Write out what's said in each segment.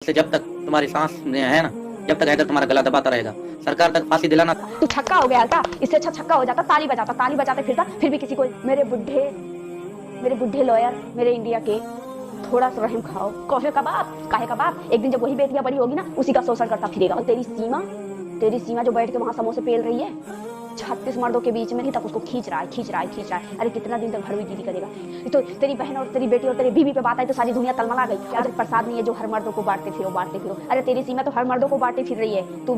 से जब तक तुम्हारी सांस में है ना, जब तक हैदर तुम्हारा गला दबाता रहेगा, सरकार तक फांसी दिलाना। तू छक्का हो गया था, इससे अच्छा छक्का हो जाता, ताली बजाते फिरता, फिर भी किसी को मेरे बुढ़े लॉयर मेरे इंडिया के, थोड़ा सा रहम खाओ। काहे का बाप एक दिन जब वही बेटियां बड़ी होगी ना, उसी का शोषण करता फिरेगा। और तेरी सीमा जो बैठ के वहां समोसे पेल रही है 36 मर्दों के बीच में, नहीं तक उसको खींच रहा है। अरे कितना दिन तक भड़वी करेगा। ये तो तेरी बहन और तेरी बेटी और तेरी बीवी पे बात आई तो सारी दुनिया तलमला गई। क्या प्रसाद नहीं है जो हर मर्दों को बांटते फिरो। अरे तेरी सीमा तो हर मर्दों को बांटती फिर रही है। तू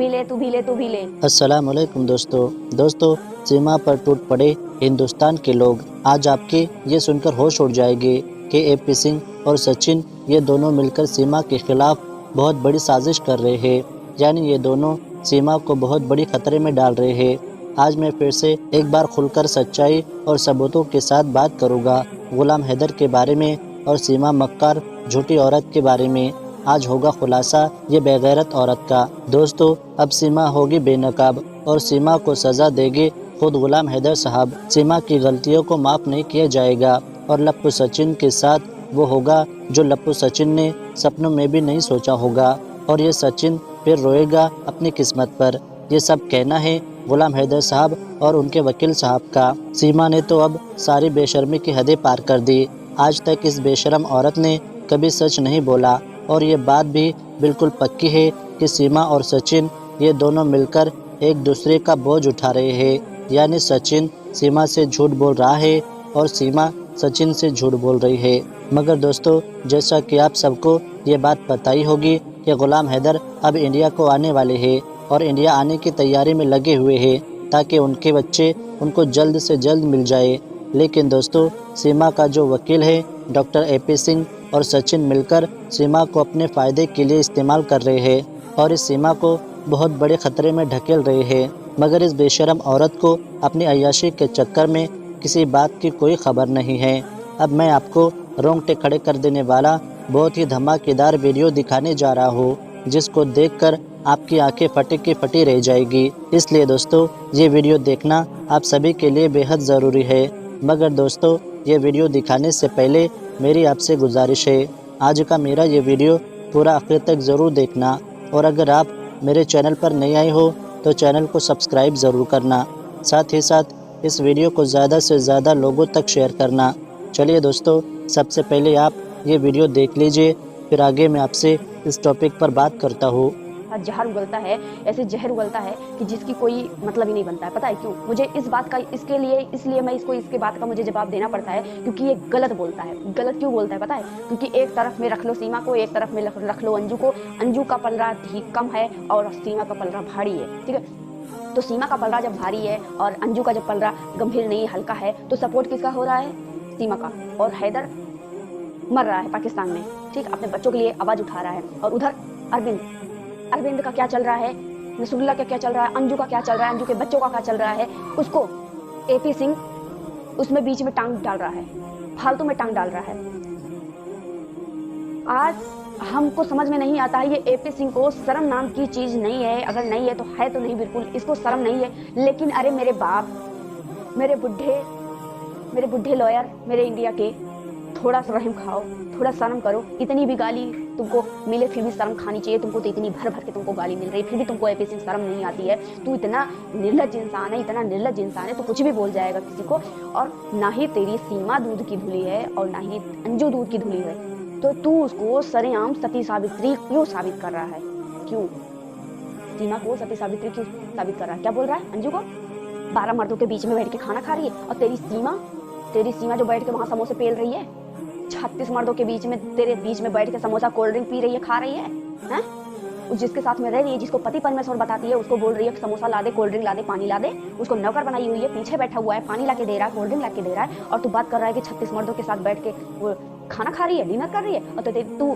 भी ले। अस्सलाम वालेकुम दोस्तों, सीमा पर टूट पड़े हिंदुस्तान के लोग। आज आपके ये सुनकर होश उड़ जाएंगे कि एपी सिंह और सचिन ये दोनों मिलकर सीमा के खिलाफ बहुत बड़ी साजिश कर रहे हैं। यानी ये दोनों सीमा को बहुत बड़ी खतरे में डाल रहे हैं। आज मैं फिर से एक बार खुलकर सच्चाई और सबूतों के साथ बात करूँगा गुलाम हैदर के बारे में और सीमा मक्कार झूठी औरत के बारे में। आज होगा खुलासा ये बेगैरत औरत का। दोस्तों, अब सीमा होगी बेनकाब और सीमा को सज़ा देंगे खुद गुलाम हैदर साहब। सीमा की गलतियों को माफ़ नहीं किया जाएगा और लप्पू सचिन के साथ वो होगा जो लप्पू सचिन ने सपनों में भी नहीं सोचा होगा। और ये सचिन फिर रोएगा अपनी किस्मत पर। ये सब कहना है गुलाम हैदर साहब और उनके वकील साहब का। सीमा ने तो अब सारी बेशर्मी की हदें पार कर दी। आज तक इस बेशरम औरत ने कभी सच नहीं बोला और ये बात भी बिल्कुल पक्की है कि सीमा और सचिन ये दोनों मिलकर एक दूसरे का बोझ उठा रहे हैं। यानी सचिन सीमा से झूठ बोल रहा है और सीमा सचिन से झूठ बोल रही है। मगर दोस्तों, जैसा कि आप सबको ये बात पता ही होगी कि गुलाम हैदर अब इंडिया को आने वाले हैं और इंडिया आने की तैयारी में लगे हुए हैं ताकि उनके बच्चे उनको जल्द से जल्द मिल जाए। लेकिन दोस्तों, सीमा का जो वकील है डॉक्टर एपी सिंह और सचिन मिलकर सीमा को अपने फ़ायदे के लिए इस्तेमाल कर रहे हैं और इस सीमा को बहुत बड़े ख़तरे में ढकेल रहे हैं। मगर इस बेशरम औरत को अपनी अय्याशी के चक्कर में किसी बात की कोई खबर नहीं है। अब मैं आपको रोंगटे खड़े कर देने वाला बहुत ही धमाकेदार वीडियो दिखाने जा रहा हूँ, जिसको देखकर आपकी आंखें फटी की फटी रह जाएगी। इसलिए दोस्तों, ये वीडियो देखना आप सभी के लिए बेहद ज़रूरी है। मगर दोस्तों, ये वीडियो दिखाने से पहले मेरी आपसे गुजारिश है, आज का मेरा ये वीडियो पूरा आखिर तक ज़रूर देखना और अगर आप मेरे चैनल पर नए आए हो तो चैनल को सब्सक्राइब ज़रूर करना। साथ ही साथ इस वीडियो को ज़्यादा से ज़्यादा लोगों तक शेयर करना। चलिए दोस्तों, सबसे पहले आप ये वीडियो देख लीजिए, फिर आगे मैं आपसे इस टॉपिक पर बात करता हूँ। जहर उगलता है, ऐसे जहर उगलता है कि जिसकी कोई मतलब ही नहीं बनता है। पता है क्यों? मुझे इस बात का इसलिए मैं इसके बात का मुझे जवाब देना पड़ता है क्योंकि ये गलत बोलता है। गलत क्यों बोलता है पता है? क्योंकि एक तरफ में रख लो सीमा को, एक तरफ में रख लो अंजू को। अंजू का पलड़ा ठीक कम है और सीमा का पलड़ा भारी है, ठीक है? तो सीमा का पलड़ा जब भारी है और अंजू का जब पलड़ा गंभीर नहीं हल्का है तो सपोर्ट किसका हो रहा है? सीमा का। और हैदर मर रहा है पाकिस्तान में, ठीक, अपने बच्चों के लिए आवाज उठा रहा है। और उधर अरविंद का क्या चल रहा है, नसरुल्लाह का क्या चल रहा है, अंजू का क्या चल रहा है, अंजू के बच्चों का क्या चल रहा है, उसको एपी सिंह उसमें बीच में टांग डाल रहा है, फालतू में टांग डाल रहा है। आज हमको समझ में नहीं आता है, ये एपी सिंह को शर्म नाम की चीज नहीं है। अगर नहीं है तो है तो नहीं, बिल्कुल इसको शर्म नहीं है। लेकिन अरे मेरे बाप, मेरे बुढ़े लॉयर मेरे इंडिया के, थोड़ा सा रहम खाओ, थोड़ा शर्म करो। इतनी भी गाली तुमको मिले फिर भी शर्म खानी चाहिए। तुमको तो इतनी भर के तुमको गाली मिल रही, फिर भी तुमको एपी सिंह शर्म नहीं आती है। तू इतना निर्लज्ज इंसान है, तो कुछ भी बोल जाएगा किसी को। और ना ही तेरी सीमा दूध की धुली है और ना ही अंजू दूध की धुली है, तो तू उसको सरेआम सती सावित्री क्यों साबित कर रहा है? क्यों सीमा को सती सावित्री क्यों साबित कर रहा है? क्या बोल रहा है? अंजू को 12 मर्दों के बीच में बैठ के खाना खा रही है और तेरी सीमा जो बैठ के वहां समोसे पेल रही है 36 मर्दों के बीच में, तेरे बीच में बैठ के समोसा कोल्ड ड्रिंक पी रही है, खा रही है, हैं? उस जिसके साथ में रह रही है, जिसको पति परमेश्वर बताती है, उसको बोल रही है कि समोसा ला दे, कोल्ड ड्रिंक ला दे, पानी ला दे। उसको नौकर बनाई हुई है, पीछे बैठा हुआ है, पानी ला के दे रहा है, कोल्ड ड्रिंक ला के दे रहा है। और तू बात कर रहा है कि 36 मर्दों के साथ बैठ के वो खाना खा रही है, डिनर कर रही है। और तो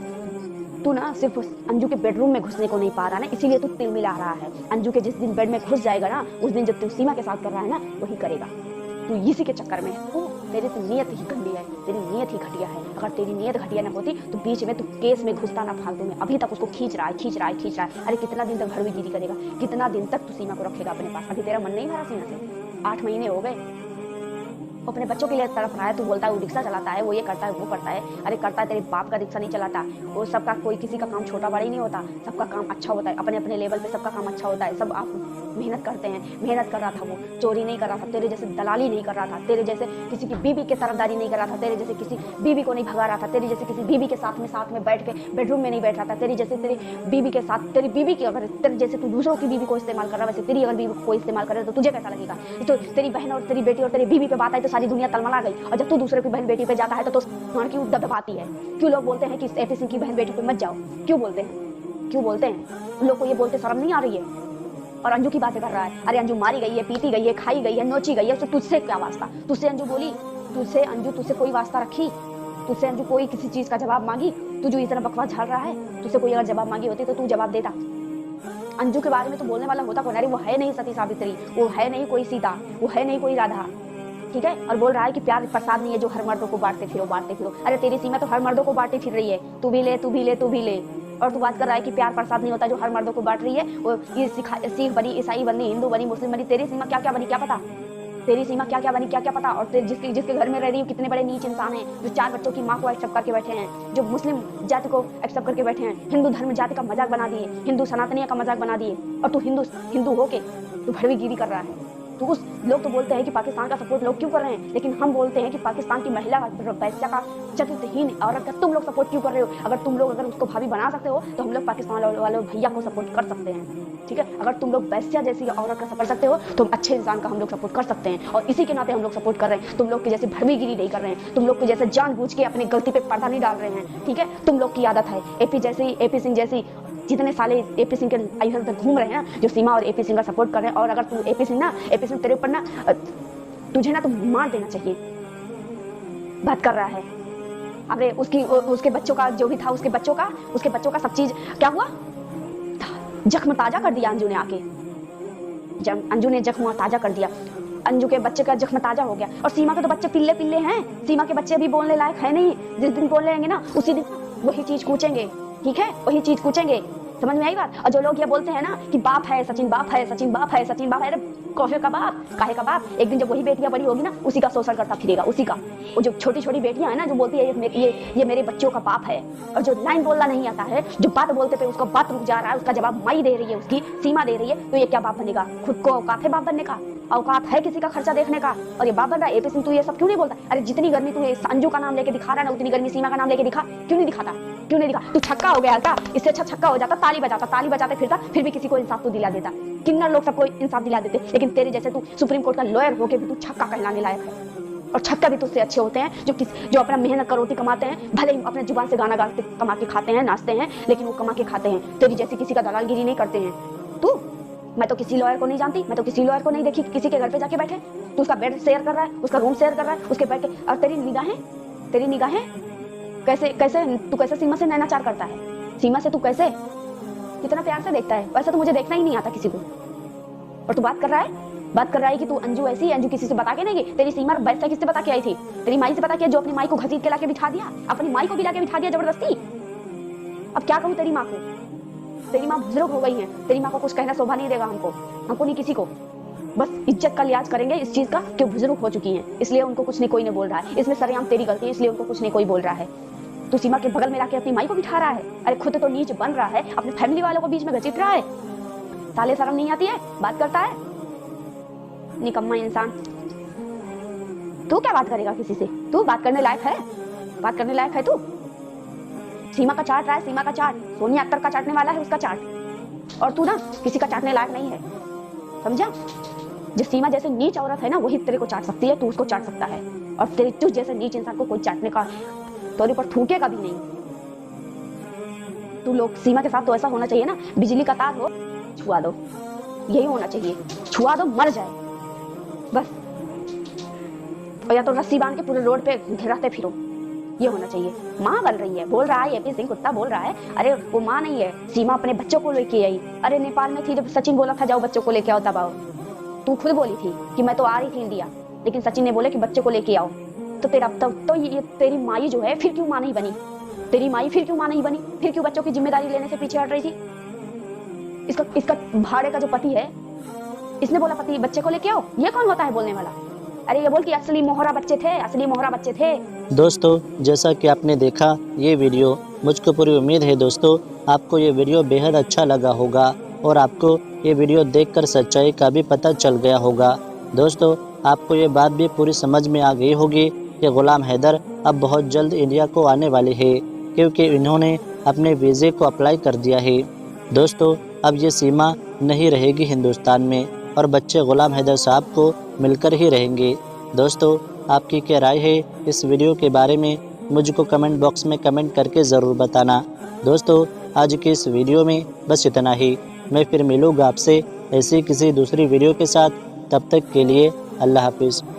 तू ना सिर्फ अंजू के बेडरूम में घुसने को नहीं पा रहा ना, इसीलिए तू तिल मिला रहा है। अंजू के जिस दिन बेड में घुस जाएगा ना, उस दिन जब तू सीमा के साथ कर रहा है ना, वही करेगा। तू इसी के चक्कर में तेरी तो नीयत ही गंदी है, तेरी नीयत ही घटिया है। अगर तेरी नीयत घटिया ना होती तो बीच में तू केस में घुसता ना फालतू में। अभी तक उसको खींच रहा है। अरे कितना दिन तक भड़वीगिरी करेगा? कितना दिन तक तू सीमा को रखेगा अपने पास? अभी तेरा मन नहीं भरा सीमा से? 8 महीने हो गए, वो अपने बच्चों के लिए तड़प रहा है, तू बोलता है वो रिक्शा चलाता है, वो ये करता है, वो करता है। अरे करता है, तेरे बाप का रिक्शा नहीं चलाता। वो सबका कोई किसी का काम छोटा बड़ा ही नहीं होता, सबका काम अच्छा होता है, अपने अपने लेवल पे सबका काम अच्छा होता है। सब आप मेहनत करते हैं। मेहनत कर रहा था, वो चोरी नहीं कर रहा था, तेरे जैसे दलाली नहीं कर रहा था, तेरे जैसे किसी की बीवी की तरफदारी नहीं कर रहा था, तेरे जैसे किसी बीवी को नहीं भगा रहा था, तेरी जैसे किसी बीवी के साथ में बैठ के बेडरूम में नहीं बैठ रहा था, तेरी जैसे तेरी बीवी के साथ, तेरी बीवी की अगर तेरे जैसे तू दूसरों की बीवी को इस्तेमाल कर रहा है, वैसे तेरी अगर बीवी को इस्तेमाल करे तो तुझे कैसा लगेगा? तो तेरी बहन और तेरी बेटी और तेरी बीवी पे बात आई तो सारी दुनिया तलमला गई, और जब तू दूसरे की बहन बेटी पे जाता है तो वहाँ की दबदबाती है। क्यों लोग बोलते हैं कि एपी सिंह की बहन बेटी पे मत जाओ? क्यों बोलते हैं? क्यों बोलते हैं? उन लोग को ये बोलते शर्म नहीं आ रही है? और अंजू की बातें कर रहा है। अरे अंजू मारी गई है, पीटी गई है, खाई गई है, नोची गई है, तो तुझसे क्या वास्ता? तुझसे अंजू बोली? तुझसे अंजू तुझसे कोई वास्ता रखी? तुझसे अंजू कोई किसी चीज का जवाब मांगी? तू जो इतना बकवास झाड़ रहा है, तुझसे कोई अगर जवाब मांगी होती तो तू जवाब देता? अंजू के बारे में तो बोलने वाला होता कौन? अरे वो है नहीं सती सावित्री, वो है नहीं कोई सीता, वो है नहीं कोई राधा, ठीक है? और बोल रहा है कि प्यार प्रसाद नहीं है जो हर मर्दों को बांटते फिरो। अरे तेरी सीमा तो हर मर्दों को बांटती फिर रही है, तू भी ले, तू भी ले, तू भी ले। और तू बात कर रहा है कि प्यार प्रसाद नहीं होता जो हर मर्दों को बांट रही है। वो ये सिख बनी, ईसाई बनी, हिंदू बनी, मुस्लिम बनी, तेरी सीमा क्या क्या बनी क्या पता? तेरी सीमा क्या क्या बनी क्या क्या पता? और जिसके घर में रह रही है कितने बड़े नीच इंसान हैं, जो 4 बच्चों की माँ को एक्सेप्ट करके बैठे हैं, जो मुस्लिम जाति को एक्सेप्ट करके बैठे हैं, हिंदू धर्म जाति का मजाक बना दिए, हिंदू सनातनिया का मजाक बना दिए। और तू हिंदू होके तू भड़वीगिरी कर रहा है। तो उस लोग तो बोलते हैं कि पाकिस्तान का सपोर्ट लोग क्यों कर रहे हैं, लेकिन हम बोलते हैं कि पाकिस्तान की महिला वैश्या का चरित्रहीन औरत का तुम लोग सपोर्ट क्यों कर रहे हो? अगर तुम लोग अगर उसको भाभी बना सकते हो तो हम लोग पाकिस्तान वाले भैया को सपोर्ट कर सकते हैं, ठीक है? अगर तुम लोग वैश्या जैसी औरत का सपोर्ट सकते हो तो हम अच्छे इंसान का हम लोग सपोर्ट कर सकते हैं, और इसी के नाते हम लोग सपोर्ट कर रहे हैं। तुम लोग की जैसे भड़वीगिरी नहीं कर रहे हैं, तुम लोग की जैसे जानबूझ के अपनी गलती पे पर्दा नहीं डाल रहे हैं, ठीक है? तुम लोग की आदत है एपी सिंह जैसी जितने साले एपी सिंह के इधर उधर घूम रहे हैं ना, जो सीमा और एपी सिंह का सपोर्ट कर रहे हैं। और अगर तू एपी सिंह तेरे ऊपर ना, तुझे ना तो मार देना चाहिए। बात कर रहा है अरे उसके बच्चों का जो भी था, उसके बच्चों का सब चीज क्या हुआ, जख्म ताजा कर दिया अंजू ने आके। जब अंजू ने जख्म ताजा कर दिया, अंजू के बच्चे का जख्म ताजा हो गया। और सीमा के तो बच्चे पिल्ले पिल्ले हैं, सीमा के बच्चे अभी बोलने लायक है नहीं। जिस दिन बोल लेंगे ना उसी दिन वही चीज कूचेंगे, ठीक है? वही चीज कूचेंगे। समझ में आई बात? और जो लोग ये बोलते हैं ना कि बाप है सचिन, बाप है सचिन, बाप है सचिन, बाप है, अरे कौशल का बाप, काहे का बाप? एक दिन जब वही बेटियां बड़ी होगी ना उसी का शोषण करता फिरेगा, उसी का। वो जो छोटी छोटी बेटियां है ना जो बोलती है ये मेरे बच्चों का बाप है, और जो लाइन बोलना नहीं आता है, जो बात बोलते पे उसका बात रुक जा रहा है, उसका जवाब माई दे रही है, उसकी सीमा दे रही है, तो ये क्या बाप बनेगा? खुद को औकात है बाप बनने का? औकात है किसी का खर्चा देखने का? और ये बाप बन रहा है। एपी सिंह तू ये सब क्यों नहीं बोलता? अरे जितनी गर्मी तू अंजू का नाम लेके दिखा रहा है ना, उतनी गर्मी सीमा का नाम लेके दिखा। क्यों नहीं दिखाता? क्यों नहीं दिखा? तू छक्का हो गया था, इससे अच्छा छक्का हो जाता, ताली बजाते फिरता, फिर भी किसी को इंसाफ तो दिला देता। किन्नर लोग सबको इंसाफ दिला देते, लेकिन तेरे जैसे तू सुप्रीम कोर्ट का लॉयर होके भी तू छक्का कहलाने लायक है। और छक्का भी तुझसे अच्छे होते हैं जो अपना मेहनत कर रोटी कमाते हैं, भले ही अपने जुबान से गाना गाते कमा के खाते हैं, नाचते हैं, लेकिन वो कमा के खाते हैं। तेरी जैसी किसी का दलालगिरी नहीं करते हैं। तू मैं तो किसी लॉयर को नहीं जानती, मैं तो किसी लॉयर को नहीं देखी किसी के घर पे जाके बैठे। तू उसका बेड शेयर कर रहा है, उसका रूम शेयर कर रहा है, उसके बैठ के। और तेरी निगाहें तू कैसे सीमा से नैनाचार करता है? सीमा से तू कैसे कितना प्यार से देखता है? वैसे तो मुझे देखना ही नहीं आता किसी को। और तू बात कर रहा है कि तू अंजू ऐसी, अंजू किसी से बता के नहीं गई। तेरी सीमा वैसा किससे बता के आई थी? तेरी माई से बता के, जो अपनी माई को घसीट के लाके बिठा दिया, अपनी माई को भी लाके बिठा दिया जबरदस्ती। अब क्या कहूँ तेरी माँ को? तेरी माँ बुजुर्ग हो गई है, तेरी माँ को कुछ कहना शोभा नहीं देगा हमको नहीं किसी को। बस इज्जत का लिहाज करेंगे इस चीज का कि बुजुर्ग हो चुकी हैं, इसलिए उनको कुछ नहीं कोई नहीं बोल रहा है। इसमें सरेआम तेरी गलती है, इसलिए उनको कुछ नहीं कोई बोल रहा है। तू सीमा के बगल में लाके अपनी माई को बिठा रहा है। अरे खुद तो नीच बन रहा है, अपने फैमिली वालों को बीच में घसीट रहा है। साले शर्म नहीं आती है? बात करता है निकम्मा इंसान। तू क्या बात करेगा किसी से? तू बात करने लायक है? बात करने लायक है तू? सीमा का चाट रहा है, सीमा का चाट, सोनिया अख्तर का चाटने वाला है उसका चाट, और तू ना किसी का चाटने लायक नहीं है, समझा? जो सीमा जैसे नीच औरत है ना वही तेरे को चाट सकती है, तू उसको चाट सकता है। और तेरे तुझ जैसे नीच इंसान को कोई चाटने का तोरे पर थूकेगा भी नहीं। तू लोग सीमा के साथ तो ऐसा होना चाहिए ना, बिजली का तार हो छुआ दो, यही होना चाहिए। छुआ दो मर जाए बस, और या तो रस्सी बांध के पूरे रोड पे घिराते फिरो, ये होना चाहिए। माँ बन रही है, बोल रहा है एपी सिंह कुत्ता बोल रहा है। अरे वो माँ नहीं है, सीमा अपने बच्चों को लेके आई। अरे नेपाल में थी जब सचिन बोला था जाओ बच्चों को लेके आओ, तब आओ। तू खुद बोली थी कि मैं तो आ रही थी इंडिया, लेकिन सचिन ने बोले कि बच्चों को लेके आओ। तो तेरा तो ये तेरी माई जो है फिर क्यों माँ नहीं बनी? तेरी माई फिर क्यों माँ नहीं बनी? फिर क्यों बच्चों की जिम्मेदारी लेने से पीछे हट रही थी? इसका भाड़े का जो पति है, इसने बोला पति बच्चे को लेके आओ। ये कौन होता है बोलने वाला? अरे ये बोल कि असली मोहरा बच्चे थे, असली मोहरा बच्चे थे। दोस्तों जैसा कि आपने देखा ये वीडियो, मुझको पूरी उम्मीद है दोस्तों आपको ये वीडियो बेहद अच्छा लगा होगा और आपको ये वीडियो देखकर सच्चाई का भी पता चल गया होगा। दोस्तों आपको ये बात भी पूरी समझ में आ गई होगी कि ग़ुलाम हैदर अब बहुत जल्द इंडिया को आने वाले हैं, क्योंकि इन्होंने अपने वीज़े को अप्लाई कर दिया है। दोस्तों अब ये सीमा नहीं रहेगी हिंदुस्तान में और बच्चे ग़ुलाम हैदर साहब को मिलकर ही रहेंगे। दोस्तों आपकी क्या राय है इस वीडियो के बारे में, मुझको कमेंट बॉक्स में कमेंट करके ज़रूर बताना। दोस्तों आज की इस वीडियो में बस इतना ही। मैं फिर मिलूँगा आपसे ऐसी किसी दूसरी वीडियो के साथ। तब तक के लिए अल्लाह हाफिज़।